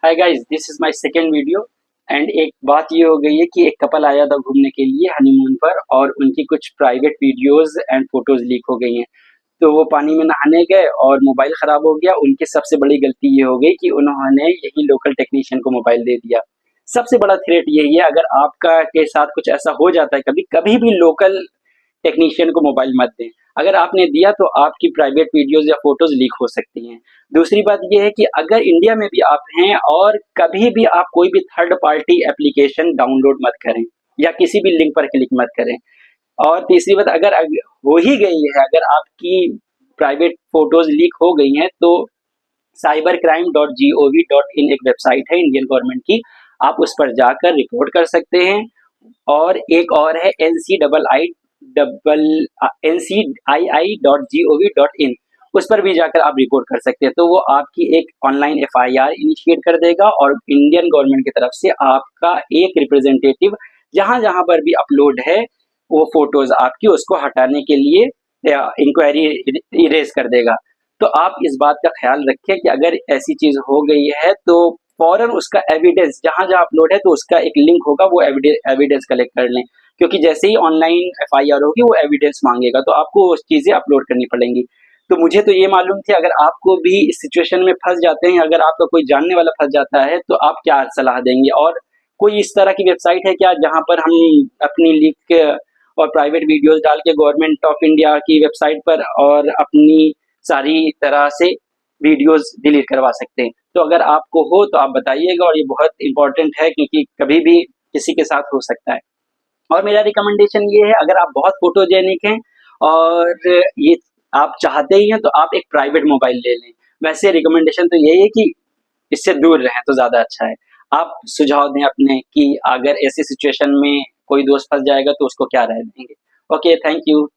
Hi guys, this is my second video. And एक बात ये हो गई है कि एक कपल आया था घूमने के लिए हनीमून पर और उनकी कुछ private videos and photos leak हो गई हैं। तो वो पानी में नहाने गए और मोबाइल खराब हो गया। उनकी सबसे बड़ी गलती ये हो गई कि उन्होंने यही लोकल टेक्नीशियन को मोबाइल दे दिया। सबसे बड़ा थ्रेट यही है, अगर आपका के साथ कुछ ऐसा हो जाता है कभी कभी भी लोकल टेक्नीशियन को मोबाइल मत दें। अगर आपने दिया तो आपकी प्राइवेट वीडियोस या फोटोज लीक हो सकती हैं। दूसरी बात ये है कि अगर इंडिया में भी आप हैं और कभी भी आप कोई भी थर्ड पार्टी एप्लीकेशन डाउनलोड मत करें या किसी भी लिंक पर क्लिक मत करें। और तीसरी बात, हो ही गई है, अगर आपकी प्राइवेट फोटोज लीक हो गई हैं तो cybercrime.gov.in एक वेबसाइट है इंडियन गवर्नमेंट की। आप उस पर जाकर रिपोर्ट कर सकते हैं। और एक और है NCII.gov.in, उस पर भी जाकर आप रिपोर्ट कर सकते हैं। तो वो आपकी एक ऑनलाइन एफआईआर इनिशिएट कर देगा और इंडियन गवर्नमेंट की तरफ से आपका एक रिप्रेजेंटेटिव जहां जहां पर भी अपलोड है वो फोटोज आपकी उसको हटाने के लिए इंक्वायरी इरेज कर देगा। तो आप इस बात का ख्याल रखें कि अगर ऐसी चीज हो गई है तो फौरन उसका एविडेंस जहां जहां अपलोड है तो उसका एक लिंक होगा, वो एविडेंस कलेक्ट कर लें। क्योंकि जैसे ही ऑनलाइन एफआईआर होगी वो एविडेंस मांगेगा, तो आपको वो चीजें अपलोड करनी पड़ेंगी। तो मुझे तो ये मालूम थी, अगर आपको भी इस सिचुएशन में फंस जाते हैं, अगर आपका कोई जानने वाला फंस जाता है तो आप क्या सलाह देंगे? और कोई इस तरह की वेबसाइट है क्या जहां पर हम अपनी लिंक और प्राइवेट वीडियोस डाल के गवर्नमेंट ऑफ इंडिया की वेबसाइट पर और अपनी सारी तरह से वीडियोस डिलीट करवा सकते हैं? तो अगर आपको हो तो आप बताइएगा, और ये बहुत इंपॉर्टेंट है क्योंकि कभी भी किसी के साथ हो सकता है। और मेरा रिकमेंडेशन ये है, अगर आप बहुत फोटोजेनिक हैं और ये आप चाहते ही हैं तो आप एक प्राइवेट मोबाइल ले लें। वैसे रिकमेंडेशन तो यही है कि इससे दूर रहें तो ज़्यादा अच्छा है। आप सुझाव दें अपने कि अगर ऐसी सिचुएशन में कोई दोस्त फँस जाएगा तो उसको क्या राय देंगे? Okay, thank you.